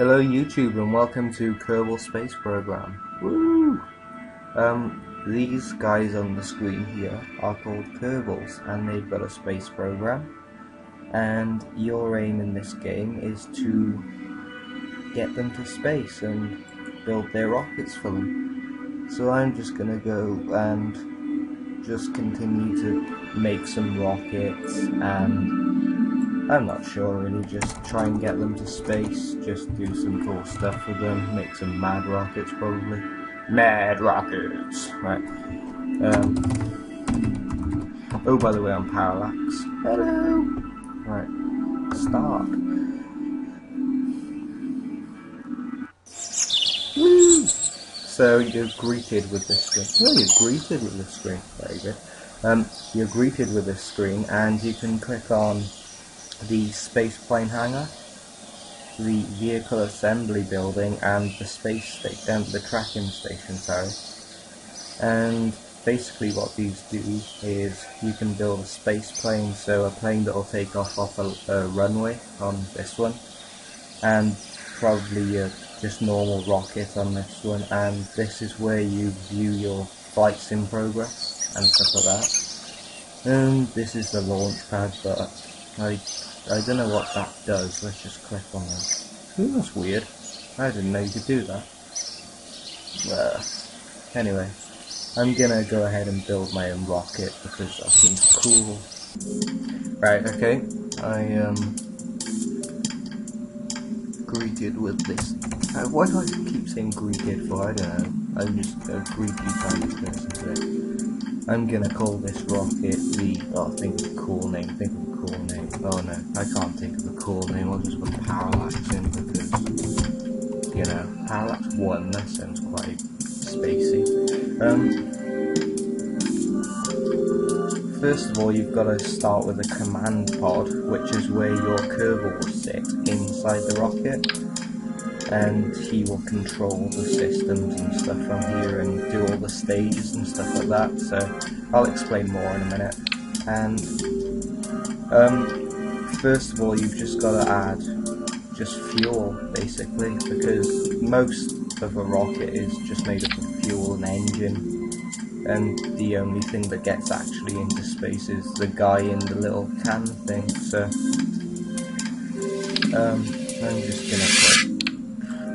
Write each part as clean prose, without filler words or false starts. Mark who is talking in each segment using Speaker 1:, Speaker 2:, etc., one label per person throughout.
Speaker 1: Hello YouTube and welcome to Kerbal Space Program. Woo! These guys on the screen here are called Kerbals and they've got a space program, and your aim in this game is to get them to space and build their rockets for them. So I'm just gonna go and just continue to make some rockets, and I'm not sure really, just try and get them to space, just do some cool stuff with them, make some mad rockets probably. Mad rockets! Right. Oh, by the way, I'm Parallax. Hello! Right. Start. Woo! So you're greeted with this screen. Oh, you're greeted with this screen. Very good. You're greeted with this screen and you can click on the spaceplane hangar, the vehicle assembly building, and the space station, the tracking station, sorry. And basically what these do is you can build a space plane, so a plane that will take off a runway on this one, and probably a just normal rocket on this one, and this is where you view your flights in progress and stuff like that. And this is the launch pad, but I don't know what that does. Let's just click on that. Ooh, that's weird. I didn't know you could do that. Anyway, I'm gonna go ahead and build my own rocket because that seems cool. Right, okay. I greeted with this. Why do I keep saying greeted for? I don't know. I'm just a greedy kind of person today. I'm gonna call this rocket the. Oh, think of a cool name. Think of a cool name. Oh no, I can't think of a cool name. I'll just put Parallax in because, you know, Parallax 1. That sounds quite spacey. First of all, you've got to start with a command pod, which is where your Kerbal will sit inside the rocket, and he will control the systems and stuff from here and do all the stages and stuff like that, so I'll explain more in a minute. And first of all, you've just got to add just fuel, basically, because most of a rocket is just made up of fuel and engine, and the only thing that gets actually into space is the guy in the little can thing. So I'm just gonna put,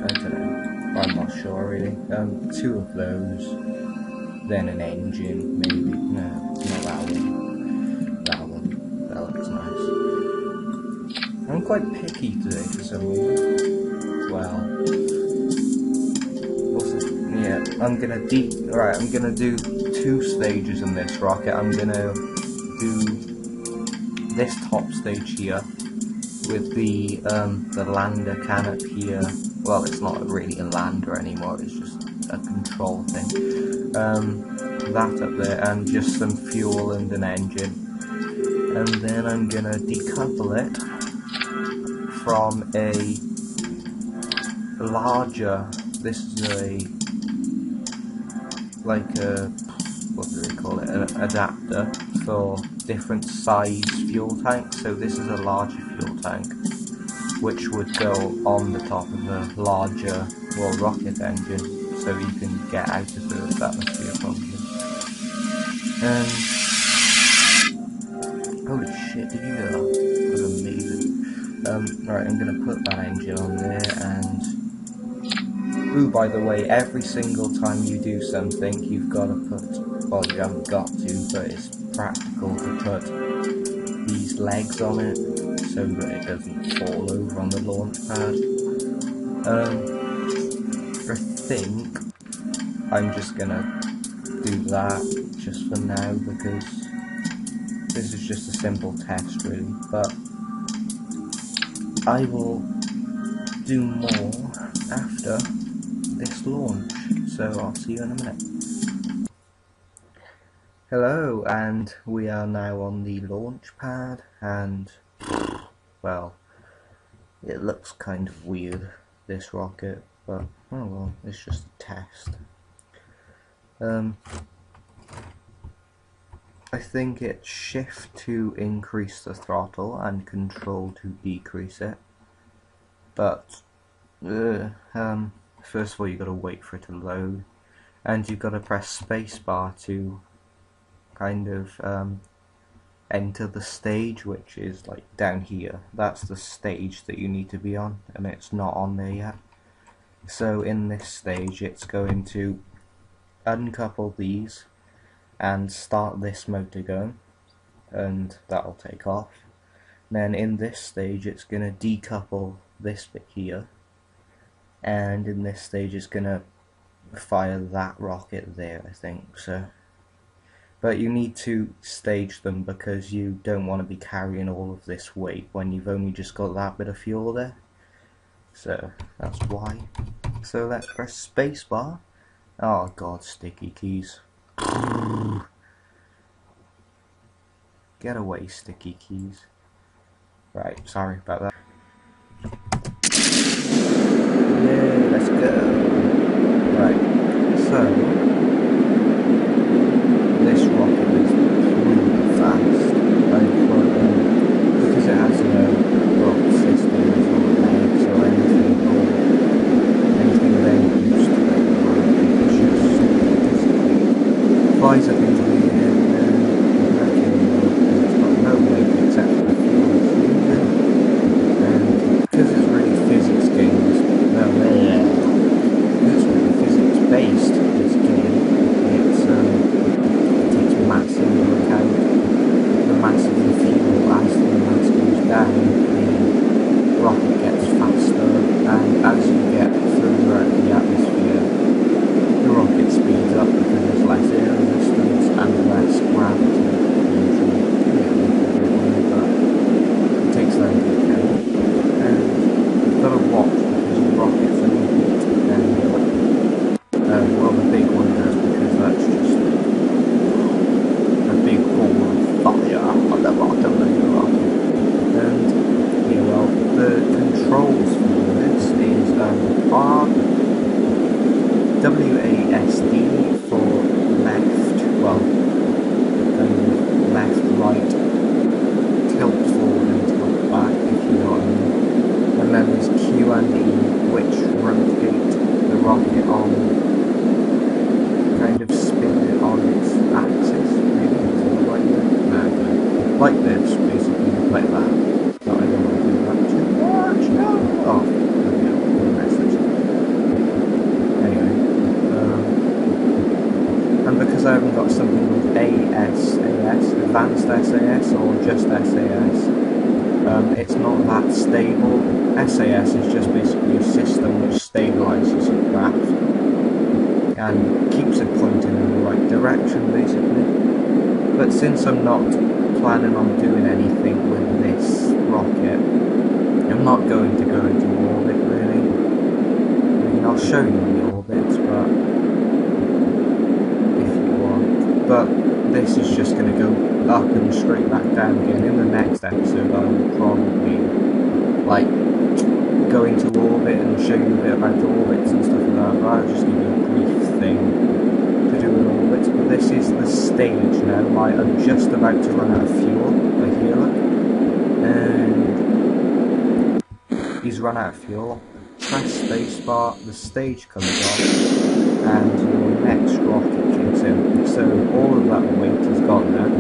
Speaker 1: I don't know, I'm not sure really, 2 of those, then an engine, maybe. No, that one, that looks nice. I'm quite picky today for some reason. Well, yeah, I'm gonna do 2 stages in this rocket. I'm gonna do this top stage here with the lander can up here. Well, it's not really a lander anymore, it's just a control thing. That up there, and just some fuel and an engine. And then I'm gonna decouple it from a larger, this is what do they call it, an adapter for different size fuel tanks. So this is a larger fuel tank, which would go on the top of a larger, well, rocket engine, so you can get out of the Earth's atmosphere probably. And holy shit, did you hear that? That was amazing. Right, I'm gonna put that engine on there, and ooh, by the way, every single time you do something, you've got to put, well, you haven't got to, but it's practical to put these legs on it so that it doesn't fall over on the launch pad. I think I'm just gonna do that just for now because this is just a simple test really, but I will do more after this launch, so I'll see you in a minute. Hello, and we are now on the launch pad, and well, it looks kind of weird, this rocket, but oh well, it's just a test. I think it's shift to increase the throttle and control to decrease it, but First of all, you've got to wait for it to load, and you've got to press spacebar to kind of enter the stage, which is like down here. That's the stage that you need to be on, and it's not on there yet. So in this stage, it's going to uncouple these and start this motor going, and that'll take off. Then in this stage, it's going to decouple this bit here, and in this stage, it's going to fire that rocket there, I think. So, but you need to stage them because you don't want to be carrying all of this weight when you've only just got that bit of fuel there. So that's why. So let's press spacebar. Oh god, sticky keys. Get away, sticky keys. Right, sorry about that. Yeah, let's go. Right, so this rocket is really fast. Because it has no rocket systems or legs or anything they used to it. It's just physically flies up into the air and because it's got no weight except for the fuel it's using. And because it's really physics games, because it's really physics based, this game, it takes massive into account the mass of the fuel. As the mass goes down, the rocket gets faster, and as you get further out of the atmosphere, the rocket speeds up because there's less air resistance and less gravity. But it takes that into account, and you've got to watch because your rockets only hit down here. Well, the big one does because that's just a big ball of fire on the bottom of your rocket. And yeah, well, the controls for this is WASD for left, well, left, right, tilt forward and tilt back, if you know what I mean. And then there's Q and E, which rotate the rocket on, kind of spin it on its axis, maybe, something like that. No, like this, basically, like that. But I don't want to do that too much, no! Oh, there we go, message. Anyway, and because I haven't got something with ASAS, Advanced SAS, or just SAS, it's not that stable. SAS is just basically a system which stabilises your craft and keeps it pointing in the right direction, basically. But since I'm not planning on doing anything with this rocket, I'm not going to go into orbit, really. I mean, I'll show you the orbits, but if you want. But this is just going to go up and straight back down again. In the next episode, I will probably like go into orbit and show you a bit about orbits and stuff like that. But I'll just give you a brief thing to do with orbits. But this is the stage now. I'm just about to run out of fuel. Right here, look. And he's run out of fuel. Press spacebar, the stage comes off, and your next rocket kicks in. So all of that weight is gone now,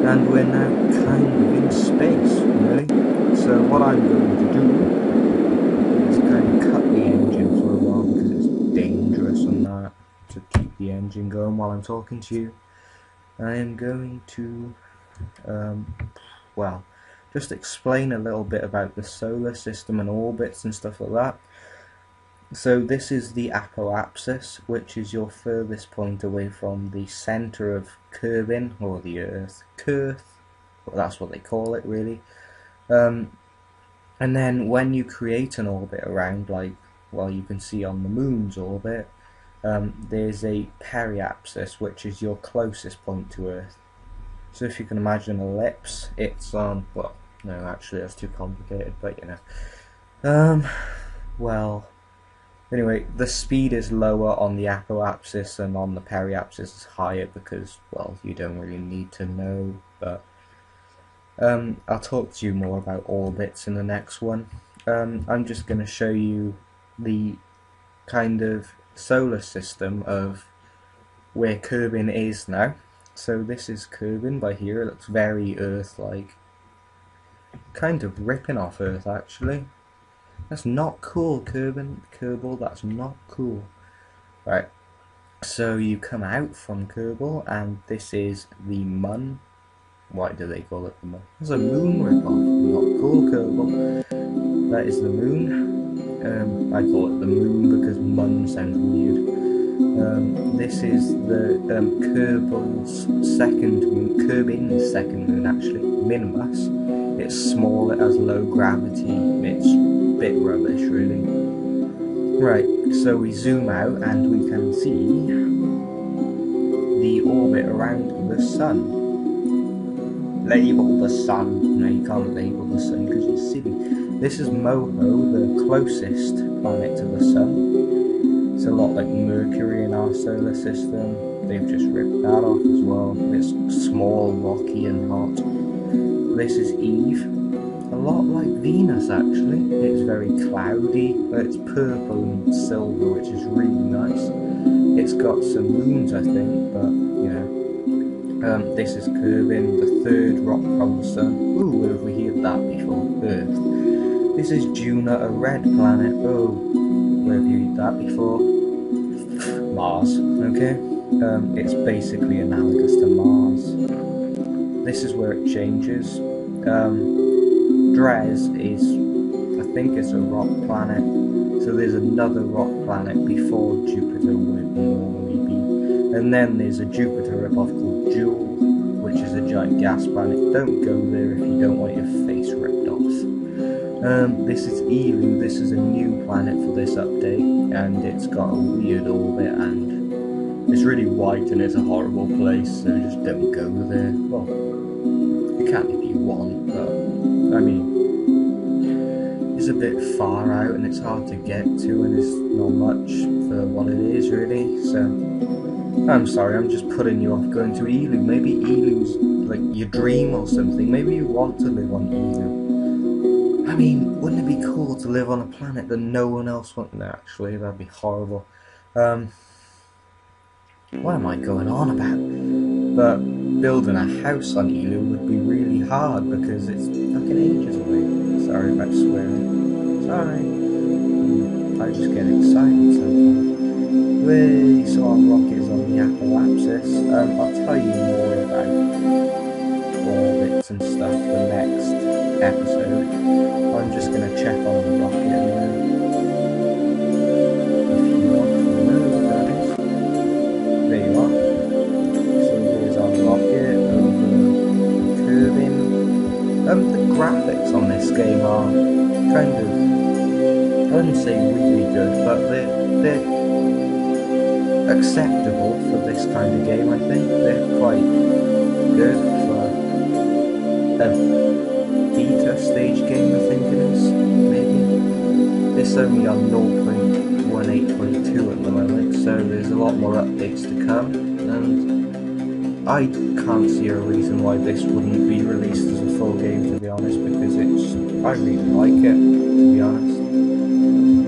Speaker 1: and we're now kind of in space, really. So what I'm going to do is kind of cut the engine for a while because it's dangerous and that, to keep the engine going while I'm talking to you. I am going to, well, just explain a little bit about the solar system and orbits and stuff like that. So this is the apoapsis, which is your furthest point away from the centre of Kerbin, or the Earth. Kerth, well, that's what they call it, really. And then when you create an orbit around, like, well, you can see on the Moon's orbit, there's a periapsis, which is your closest point to Earth. So if you can imagine an ellipse, it's on, well, no, actually that's too complicated, but you know. Well, anyway, the speed is lower on the apoapsis and on the periapsis is higher because, well, you don't really need to know, but I'll talk to you more about orbits in the next one. I'm just going to show you the kind of solar system of where Kerbin is now. So this is Kerbin by here. It looks very Earth-like. Kind of ripping off Earth, actually. That's not cool, Kerbal, that's not cool. Right, so you come out from Kerbal, and this is the Mun. Why do they call it the Mun? It's a moon ripoff. Not cool, Kerbal. That is the moon. I call it the moon because Mun sounds weird. This is the Kerbin's second moon, actually, Minimus. It's small, it has low gravity, it's a bit rubbish, really. Right, so we zoom out and we can see the orbit around the Sun. Label the Sun. No, you can't label the Sun because you're silly. This is Moho, the closest planet to the Sun. It's a lot like Mercury in our solar system. They've just ripped that off as well. It's small, rocky and hot. This is Eve. A lot like Venus, actually. It's very cloudy. It's purple and silver, which is really nice. It's got some moons, I think, but, you know. This is Kerbin, the third rock from the Sun. Ooh, where have we heard that before? Earth. This is Juno, a red planet. Oh, where have you heard that before? Mars, okay? It's basically analogous to Mars. This is where it changes. Dres is, I think it's a rock planet. So there's another rock planet before Jupiter would normally be. And then there's a Jupiter ripoff called Jewel, which is a giant gas planet. Don't go there if you don't want your face ripped off. This is Elu. This is a new planet for this update, and it's got a weird orbit, and it's really white, and it's a horrible place, so just don't go there. Well, you can if you want, but, I mean, it's a bit far out, and it's hard to get to, and it's not much for what it is, really, so, I'm sorry, I'm just putting you off going to Elu. Maybe Elu's, like, your dream or something. Maybe you want to live on Elu. I mean, wouldn't it be cool to live on a planet that no one else wants? No, actually, that'd be horrible. What am I going on about? But building a house on Elu would be really hard because it's fucking ages away. Sorry about swearing. Sorry. I just get excited sometimes. We saw our rockets on the Appalachis. I'll tell you more about orbits and stuff the next episode. I'm just going to check on the rocket now. If you want to know, guys. There you are. So there's our rocket over Kerbin. The graphics on this game are kind of, I wouldn't say really good, but they're acceptable for this kind of game, I think. They're quite good for a beta stage game, I think it is, maybe. It's only on 0.18.2 at the moment, so there's a lot more updates to come, and I can't see a reason why this wouldn't be released as a full game, to be honest, because I really like it, to be honest.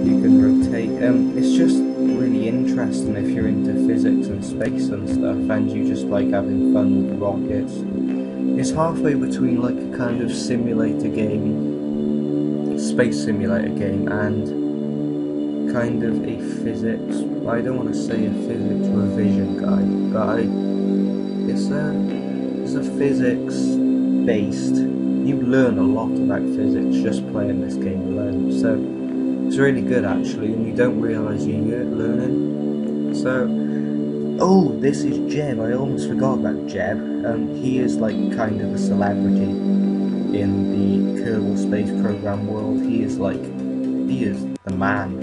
Speaker 1: You can rotate, it's just really interesting if you're into physics and space and stuff, and you just like having fun with rockets. It's halfway between like a kind of simulator game, space simulator game, and kind of a physics, I don't want to say a physics revision guide, but it's a physics based, you learn a lot about physics just playing this game alone, so it's really good actually, and you don't realise you're learning. So, oh, this is Jeb. I almost forgot about Jeb. He is like kind of a celebrity in the Kerbal Space Program world. He is the man.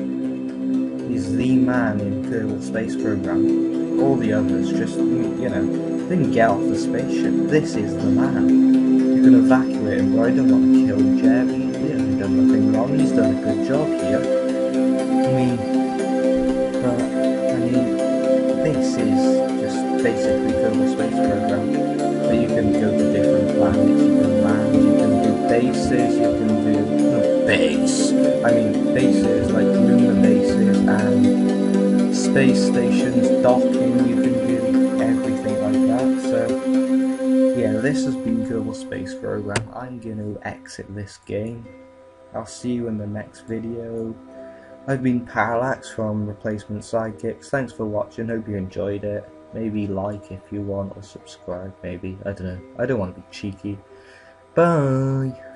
Speaker 1: He's the man in Kerbal Space Program. All the others just, you know, didn't get off the spaceship. This is the man. You can evacuate him, but I don't want to kill Jeb. He hasn't done nothing wrong. He's done a good job here. This is just basically Kerbal Space Program. So you can go to different planets, you can land, you can do bases, you can do... base. I mean bases, like lunar bases. space station's docking, you can do everything like that. So yeah, this has been Kerbal Space Program. I'm going to exit this game. I'll see you in the next video. I've been Parallax from Replacement Sidekicks. Thanks for watching, hope you enjoyed it. Maybe like if you want, or subscribe maybe, I don't know. I don't want to be cheeky. Bye!